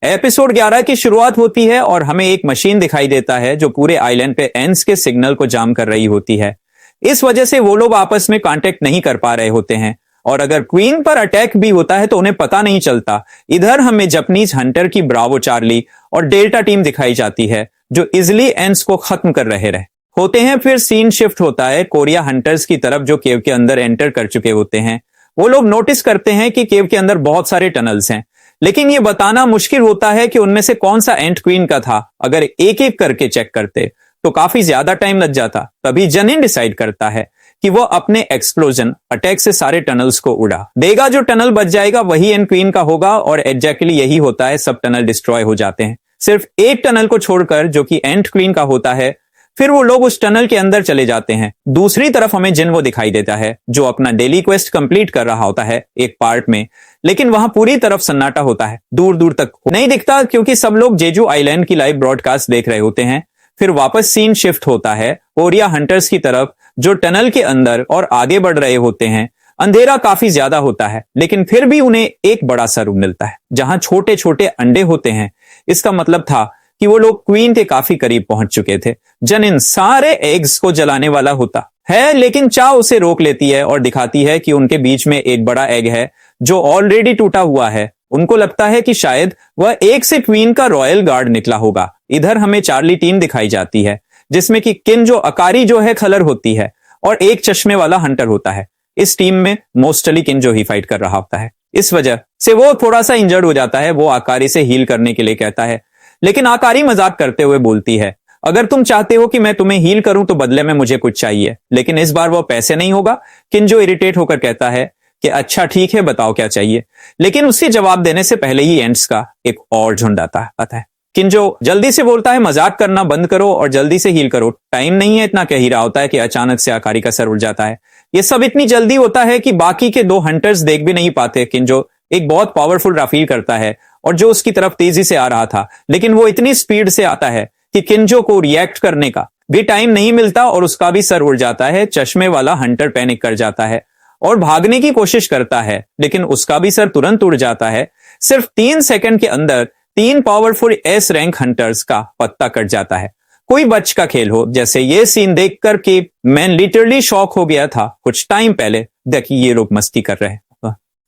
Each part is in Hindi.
एपिसोड 11 की शुरुआत होती है और हमें एक मशीन दिखाई देता है जो पूरे आइलैंड पे एंड्स के सिग्नल को जाम कर रही होती है। इस वजह से वो लोग आपस में कांटेक्ट नहीं कर पा रहे होते हैं और अगर क्वीन पर अटैक भी होता है तो उन्हें पता नहीं चलता। इधर हमें जापानीज हंटर की ब्रावो चार्ली और डेल्टा टीम दिखाई जाती है जो इजिली एंड्स को खत्म कर रहे होते हैं। फिर सीन शिफ्ट होता है कोरिया हंटर्स की तरफ जो केव के अंदर एंटर कर चुके होते हैं। वो लोग नोटिस करते हैं कि केव के अंदर बहुत सारे टनल्स हैं, लेकिन ये बताना मुश्किल होता है कि उनमें से कौन सा एंट क्वीन का था। अगर एक एक करके चेक करते तो काफी ज्यादा टाइम लग जाता। तभी जनिन डिसाइड करता है कि वो अपने एक्सप्लोजन अटैक से सारे टनल्स को उड़ा देगा। जो टनल बच जाएगा वही एंट क्वीन का होगा और एग्जैक्टली यही होता है। सब टनल डिस्ट्रॉय हो जाते हैं सिर्फ एक टनल को छोड़कर जो कि एंट क्वीन का होता है। फिर वो लोग उस टनल के अंदर चले जाते हैं। दूसरी तरफ हमें जिन वो दिखाई देता है जो अपना डेली क्वेस्ट कंप्लीट कर रहा होता है एक पार्ट में, लेकिन वहां पूरी तरफ सन्नाटा होता है, दूर दूर तक नहीं दिखता क्योंकि सब लोग जेजू आइलैंड की लाइव ब्रॉडकास्ट देख रहे होते हैं। फिर वापस सीन शिफ्ट होता है कोरिया हंटर्स की तरफ जो टनल के अंदर और आगे बढ़ रहे होते हैं। अंधेरा काफी ज्यादा होता है लेकिन फिर भी उन्हें एक बड़ा सा रूम मिलता है जहां छोटे छोटे अंडे होते हैं। इसका मतलब था कि वो लोग क्वीन के काफी करीब पहुंच चुके थे। जनिन सारे एग्स को जलाने वाला होता है लेकिन चा उसे रोक लेती है और दिखाती है कि उनके बीच में एक बड़ा एग है जो ऑलरेडी टूटा हुआ है। उनको लगता है कि शायद वह एक से क्वीन का रॉयल गार्ड निकला होगा। इधर हमें चार्ली टीम दिखाई जाती है जिसमें कि किन जो अकारी जो है खलर होती है और एक चश्मे वाला हंटर होता है। इस टीम में मोस्टली किन जो ही फाइट कर रहा होता है। इस वजह से वो थोड़ा सा इंजर्ड हो जाता है। वो आकारी से हील करने के लिए कहता है लेकिन आकारी मजाक करते हुए बोलती है अगर तुम चाहते हो कि मैं तुम्हें हील करूं तो बदले में मुझे कुछ चाहिए। लेकिन इस बार वो पैसे नहीं होगा। किंजो इरिटेट होकर कहता है कि अच्छा ठीक है बताओ क्या चाहिए, लेकिन उसके जवाब देने से पहले ही एंड्स का एक और झुंड आता है। किंजो जल्दी से बोलता है मजाक करना बंद करो और जल्दी से हील करो, टाइम नहीं है। इतना कह ही रहा होता है कि अचानक से आकारी का सर उड़ जाता है। ये सब इतनी जल्दी होता है कि बाकी के दो हंटर्स देख भी नहीं पाते। किंजो एक बहुत पावरफुल राफील करता है और जो उसकी तरफ तेजी से आ रहा था, लेकिन वो इतनी स्पीड से आता है कि किंजो को रिएक्ट करने का भी टाइम नहीं मिलता और उसका भी सर उड़ जाता है। चश्मे वाला हंटर पैनिक कर जाता है और भागने की कोशिश करता है लेकिन उसका भी सर तुरंत उड़ जाता है। सिर्फ 3 सेकंड के अंदर 3 पावरफुल एस रैंक हंटर्स का पत्ता कट जाता है। कोई बच का खेल हो जैसे ये सीन देखकर कि मैं लिटरली शॉक हो गया था कुछ टाइम पहले। देखिए ये लोग मस्ती कर रहे हैं।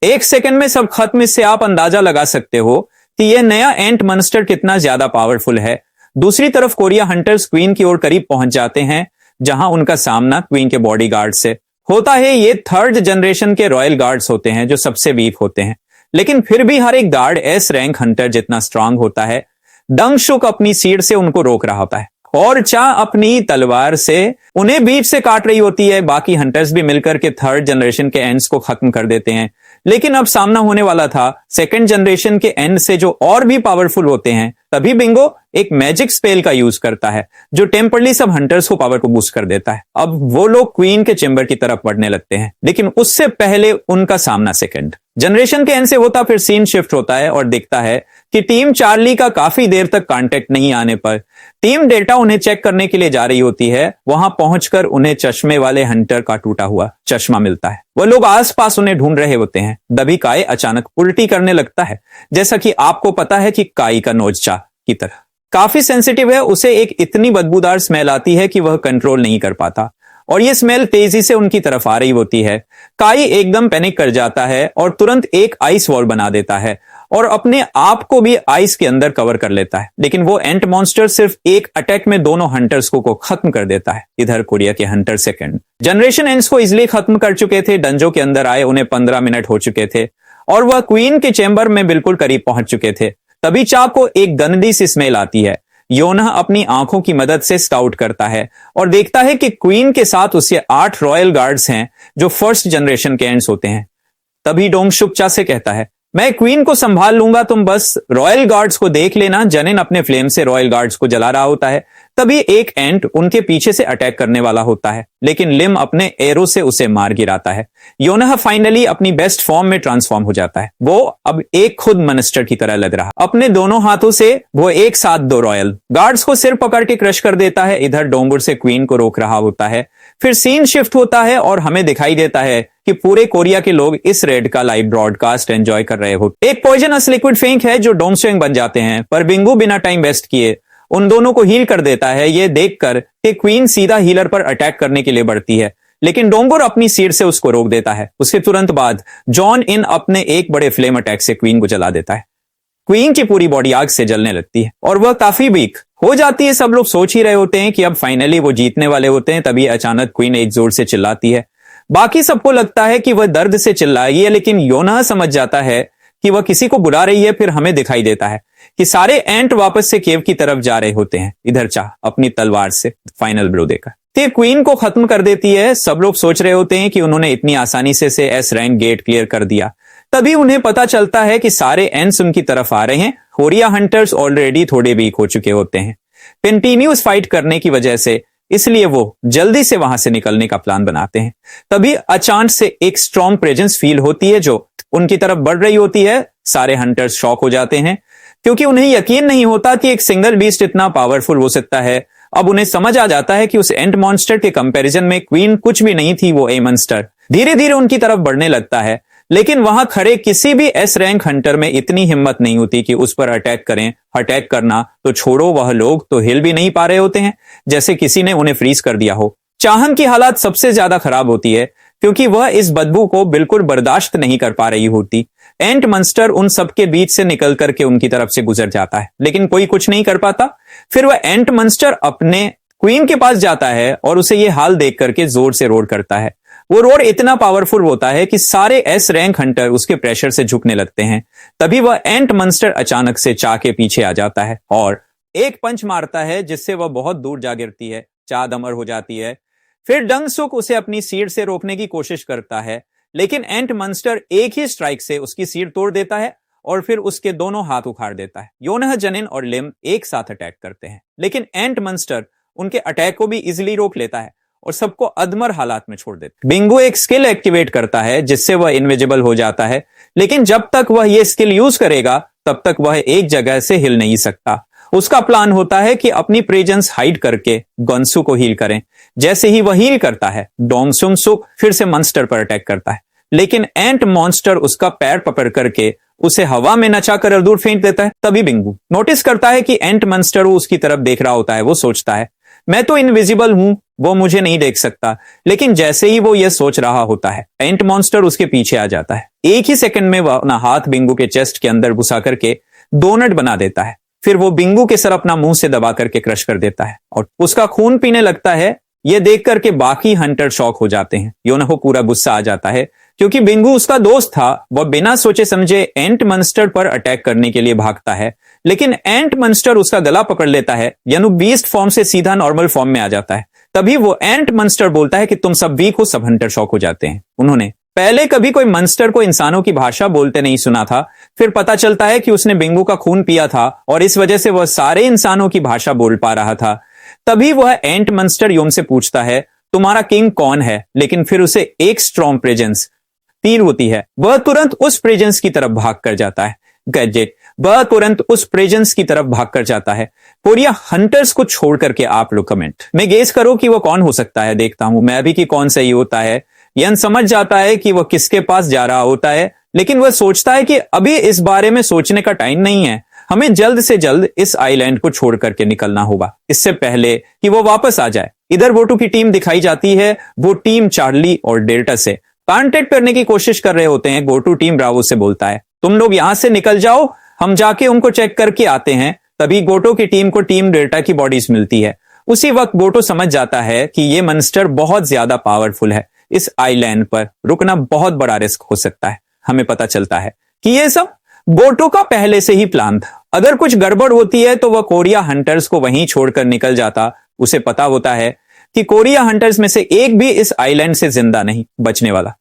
1 सेकंड में सब खत्म। इससे आप अंदाजा लगा सकते हो कि यह नया एंट मॉन्स्टर कितना ज्यादा पावरफुल है। दूसरी तरफ कोरिया हंटर्स क्वीन की ओर करीब पहुंच जाते हैं जहां उनका सामना क्वीन के बॉडीगार्ड से होता है। ये 3rd जनरेशन के रॉयल गार्ड्स होते हैं जो सबसे वीक होते हैं, लेकिन फिर भी हर एक गार्ड एस रैंक हंटर जितना स्ट्रांग होता है। डंगशुक अपनी सीट से उनको रोक रहा होता है और चा अपनी तलवार से उन्हें बीच से काट रही होती है। बाकी हंटर्स भी मिलकर के 3rd जनरेशन के एंड्स को खत्म कर देते हैं, लेकिन अब सामना होने वाला था 2nd जनरेशन के एंड से जो और भी पावरफुल होते हैं। तभी बिंगो एक मैजिक स्पेल का यूज करता है जो टेम्परली सब हंटर्स को पावर को बूस्ट कर देता है। अब वो लोग क्वीन के चेंबर की तरफ बढ़ने लगते हैं, लेकिन उससे पहले उनका सामना 2nd जनरेशन के एंड से होता। फिर सीन शिफ्ट होता है और दिखता है कि टीम चार्ली का काफी देर तक कांटेक्ट नहीं आने पर टीम डेल्टा उन्हें चेक करने के लिए जा रही होती है। वहां पहुंचकर उन्हें चश्मे वाले हंटर का टूटा हुआ चश्मा मिलता है। वो लोग आसपास उन्हें ढूंढ रहे होते हैं। तभी काई अचानक उल्टी करने लगता है, जैसा कि आपको पता है कि काई का नोज चा की तरह काफी सेंसिटिव है। उसे एक इतनी बदबूदार स्मेल आती है कि वह कंट्रोल नहीं कर पाता और यह स्मेल तेजी से उनकी तरफ आ रही होती है। काई एकदम पैनिक कर जाता है और तुरंत एक आइस वॉल बना देता है और अपने आप को भी आइस के अंदर कवर कर लेता है। लेकिन वो एंट मॉन्स्टर सिर्फ एक अटैक में दोनों हंटर्स को खत्म कर देता है। इधर कोरिया के हंटर 2nd जनरेशन एंड्स को इजिली खत्म कर चुके थे। डंजो के अंदर आए उन्हें 15 मिनट हो चुके थे और वह क्वीन के चेंबर में बिल्कुल करीब पहुंच चुके थे। तभी चा को एक गंदी सी स्मेल आती है। योना अपनी आंखों की मदद से स्काउट करता है और देखता है कि क्वीन के साथ उसके 8 रॉयल गार्ड्स हैं जो 1st जनरेशन के एंड्स होते हैं। तभी डोंगशुक चा से कहता है मैं क्वीन को संभाल लूंगा, तुम बस रॉयल गार्ड्स को देख लेना। जनिन अपने फ्लेम से रॉयल गार्ड्स को जला रहा होता है। तभी एक एंट उनके पीछे से अटैक करने वाला होता है, लेकिन लिम अपने एरो से उसे मार गिराता है। योना फाइनली अपनी बेस्ट फॉर्म में ट्रांसफॉर्म हो जाता है। वो अब एक खुद मॉन्स्टर की तरह लग रहा। अपने दोनों हाथों से वो एक साथ 2 रॉयल गार्ड्स को सिर पकड़ के क्रश कर देता है। इधर डोंगुर से क्वीन को रोक रहा होता है। फिर सीन शिफ्ट होता है और हमें दिखाई देता है कि पूरे कोरिया के लोग इस रेड का लाइव ब्रॉडकास्ट एंजॉय कर रहे हो। एक पॉइजनस लिक्विड फेंक है जो डोमस्विंग बन जाते हैं, पर बिंगू बिना टाइम वेस्ट किए उन दोनों को हील कर देता है। यह देखकर कि क्वीन सीधा हीलर पर अटैक करने के लिए बढ़ती है, लेकिन डोंगुर अपनी सीट से उसको रोक देता है। उसके तुरंत बाद जॉन इन अपने एक बड़े फ्लेम अटैक से क्वीन को जला देता है। क्वीन की पूरी बॉडी आग से जलने लगती है और वह काफी वीक हो जाती है। सब लोग सोच ही रहे होते हैं कि अब फाइनली वो जीतने वाले होते हैं, तभी अचानक क्वीन एक जोर से चिल्लाती है। बाकी सबको लगता है कि वह दर्द से चिल्लाई है, लेकिन योना समझ जाता है कि वह किसी को बुला रही है। फिर हमें दिखाई देता है कि सारे एंट वापस से केव की तरफ जा रहे होते हैं। इधर चाह अपनी तलवार से फाइनल ब्लो देकर ते क्वीन को खत्म कर देती है। सब लोग सोच रहे होते हैं कि उन्होंने इतनी आसानी से एस रैंक गेट क्लियर कर दिया। तभी उन्हें पता चलता है कि सारे एंट्स उनकी तरफ आ रहे हैं। कोरिया हंटर्स ऑलरेडी थोड़े वीक हो चुके होते हैं कंटिन्यूस फाइट करने की वजह से, इसलिए वो जल्दी से वहां से निकलने का प्लान बनाते हैं। तभी अचानक से एक स्ट्रॉन्ग प्रेजेंस फील होती है जो उनकी तरफ बढ़ रही होती है। सारे हंटर्स शॉक हो जाते हैं क्योंकि उन्हें यकीन नहीं होता कि एक सिंगल बीस्ट इतना पावरफुल हो सकता है। अब उन्हें समझ आ जाता है कि उस एंट मॉन्स्टर के कंपैरिजन में क्वीन कुछ भी नहीं थी। वो ए मॉन्स्टर धीरे धीरे उनकी तरफ बढ़ने लगता है, लेकिन वहां खड़े किसी भी एस रैंक हंटर में इतनी हिम्मत नहीं होती कि उस पर अटैक करें। अटैक करना तो छोड़ो, वह लोग तो हिल भी नहीं पा रहे होते हैं, जैसे किसी ने उन्हें फ्रीज कर दिया हो। चाहन की हालत सबसे ज्यादा खराब होती है क्योंकि वह इस बदबू को बिल्कुल बर्दाश्त नहीं कर पा रही होती। एंट मॉन्स्टर उन सबके बीच से निकल करके उनकी तरफ से गुजर जाता है, लेकिन कोई कुछ नहीं कर पाता। फिर वह एंट मॉन्स्टर अपने क्वीन के पास जाता है और उसे यह हाल देख करके जोर से रोर करता है। वो रोर इतना पावरफुल होता है कि सारे एस रैंक हंटर उसके प्रेशर से झुकने लगते हैं। तभी वह एंट मॉन्स्टर अचानक से चा के पीछे आ जाता है और एक पंच मारता है जिससे वह बहुत दूर जा गिरती है। चा दमर हो जाती है। फिर डंग सुक उसे अपनी सीट से रोकने की कोशिश करता है, लेकिन एंट मॉन्स्टर एक ही स्ट्राइक से उसकी सीट तोड़ देता है और फिर उसके दोनों हाथ उखाड़ देता है। योनह, जनिन और लिम एक साथ अटैक करते हैं, लेकिन एंट मॉन्स्टर उनके अटैक को भी इजिली रोक लेता है और सबको अधमर हालात में छोड़ देता है। बिंगो एक स्किल एक्टिवेट करता है जिससे वह इनविजिबल हो जाता है, लेकिन जब तक वह यह स्किल यूज करेगा तब तक वह एक जगह से हिल नहीं सकता। उसका प्लान होता है कि अपनी प्रेजेंस हाइड करके गॉन्सू को हील करें। जैसे ही वह हील करता है, डोंगसुम सुक फिर से मॉन्स्टर पर अटैक करता है, लेकिन एंट मॉन्स्टर उसका पैर पकड़ करके उसे हवा में नचाकर दूर फेंक देता है। तभी बिंगू नोटिस करता है कि एंट मॉन्स्टर उसकी तरफ देख रहा होता है। वो सोचता है मैं तो इनविजिबल हूं, वो मुझे नहीं देख सकता। लेकिन जैसे ही वो यह सोच रहा होता है, एंट मॉन्स्टर उसके पीछे आ जाता है। एक ही सेकंड में वह अपना हाथ बिंगू के चेस्ट के अंदर घुसा करके डोनट बना देता है। फिर वो बिंगू के सर अपना मुंह से दबा करके क्रश कर देता है और उसका खून पीने लगता है। यह देख करके बाकी हंटर शॉक हो जाते हैं। योना को पूरा गुस्सा आ जाता है क्योंकि बिंगू उसका दोस्त था। वह बिना सोचे समझे एंट मॉन्स्टर पर अटैक करने के लिए भागता है, लेकिन एंट मॉन्स्टर उसका गला पकड़ लेता है। यानी बीस्ट फॉर्म से सीधा नॉर्मल फॉर्म में आ जाता है। तभी वो एंट मॉन्स्टर बोलता है कि तुम सब वीक हो। सब हंटर शॉक हो जाते हैं। उन्होंने पहले कभी कोई मॉन्स्टर को इंसानों की भाषा बोलते नहीं सुना था। फिर पता चलता है कि उसने बिंगू का खून पिया था और इस वजह से वह सारे इंसानों की भाषा बोल पा रहा था। तभी वह एंट मॉन्स्टर योम से पूछता है तुम्हारा किंग कौन है, लेकिन फिर उसे एक स्ट्रॉन्ग प्रेजेंस फील होती है। वह तुरंत उस प्रेजेंस की तरफ भाग कर जाता है। गैजेट वह तुरंत उस प्रेजेंस की तरफ भाग कर जाता है। कोरिया हंटर्स को छोड़ करके आप लोग कमेंट में गेस करो कि वो कौन हो सकता है। देखता हूं मैं भी कि कौन सही होता है। यन समझ जाता है कि वह किसके पास जा रहा होता है, लेकिन वह सोचता है कि अभी इस बारे में सोचने का टाइम नहीं है। हमें जल्द से जल्द इस आइलैंड को छोड़ करके निकलना होगा, इससे पहले कि वो वापस आ जाए। इधर वोटू की टीम दिखाई जाती है। वो टीम चार्ली और डेल्टा से कांटेक्ट करने की कोशिश कर रहे होते हैं। गोटू टीम ब्रावो से बोलता है तुम लोग यहां से निकल जाओ, हम जाके उनको चेक करके आते हैं। तभी गोटो की टीम को टीम डेल्टा की बॉडीज मिलती है। उसी वक्त गोटो समझ जाता है कि ये मॉन्स्टर बहुत ज्यादा पावरफुल है। इस आइलैंड पर रुकना बहुत बड़ा रिस्क हो सकता है। हमें पता चलता है कि ये सब गोटो का पहले से ही प्लान था। अगर कुछ गड़बड़ होती है तो वह कोरिया हंटर्स को वहीं छोड़कर निकल जाता। उसे पता होता है कि कोरिया हंटर्स में से एक भी इस आइलैंड से जिंदा नहीं बचने वाला,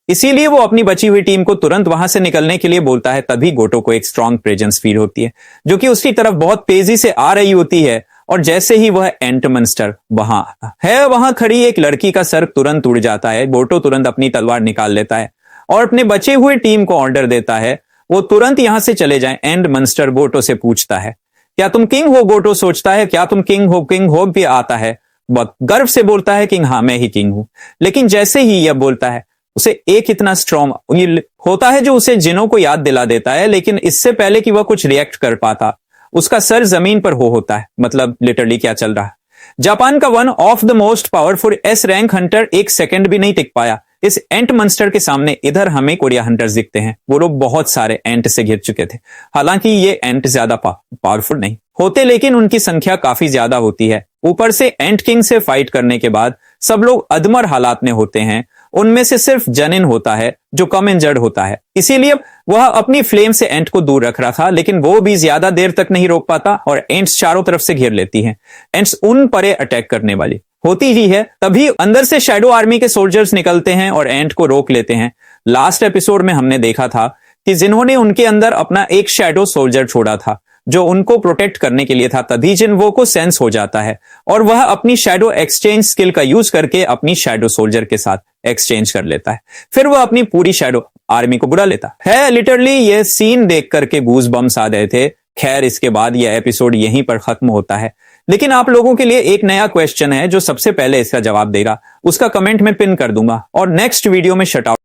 इसीलिए वो अपनी बची हुई टीम को तुरंत वहां से निकलने के लिए बोलता है। तभी गोटो को एक स्ट्रॉन्ग प्रेजेंस फील होती है जो कि उसकी तरफ बहुत तेजी से आ रही होती है। और जैसे ही वह एंट मॉन्स्टर वहां है, वहां खड़ी एक लड़की का सर तुरंत उड़ जाता है। गोटो तुरंत अपनी तलवार निकाल लेता है और अपने बचे हुए टीम को ऑर्डर देता है वो तुरंत यहां से चले जाएं। एंड मॉन्स्टर गोटो से पूछता है क्या तुम किंग हो? गोटो सोचता है क्या तुम किंग हो? किंग हो भी आता है, बहुत गर्व से बोलता है किंग हाँ मैं ही किंग हूं। लेकिन जैसे ही यह बोलता है उसे एक इतना स्ट्रॉन्ग होता है जो उसे जिनों को याद दिला देता है, लेकिन इससे पहले कि वह कुछ रिएक्ट कर पाता उसका सर जमीन पर होता है। मतलब लिटरली क्या चल रहा है। जापान का one of the most powerful S rank Hunter एक सेकंड भी नहीं टिक पाया इस एंट मंस्टर के सामने। इधर हमें कोरिया हंटर्स दिखते हैं, वो लोग बहुत सारे एंट से घिर चुके थे। हालांकि ये एंट ज्यादा पावरफुल नहीं होते, लेकिन उनकी संख्या काफी ज्यादा होती है। ऊपर से एंट किंग से फाइट करने के बाद सब लोग अधमर हालात में होते हैं। उनमें से सिर्फ जनिन होता है जो कम इंजर्ड होता है, इसीलिए वह अपनी फ्लेम से एंट को दूर रख रहा था, लेकिन वो भी ज्यादा देर तक नहीं रोक पाता और एंट्स चारों तरफ से घेर लेती हैं। एंट्स उन परे अटैक करने वाली होती ही है, तभी अंदर से शैडो आर्मी के सोल्जर्स निकलते हैं और एंट को रोक लेते हैं। लास्ट एपिसोड में हमने देखा था कि जिन्होंने उनके अंदर अपना एक शैडो सोल्जर छोड़ा था जो उनको प्रोटेक्ट करने के लिए था, तभी जिन्हो को सेंस हो जाता है और वह अपनी शैडो एक्सचेंज स्किल का यूज करके अपनी शैडो सोल्जर के साथ एक्सचेंज कर लेता है। फिर वह अपनी पूरी शैडो आर्मी को बुला लेता है। लिटरली ये सीन देख करके गूज बम्स आ गए थे। खैर इसके बाद यह एपिसोड यहीं पर खत्म होता है, लेकिन आप लोगों के लिए एक नया क्वेश्चन है जो सबसे पहले इसका जवाब देगा उसका कमेंट में पिन कर दूंगा और नेक्स्ट वीडियो में शट आउट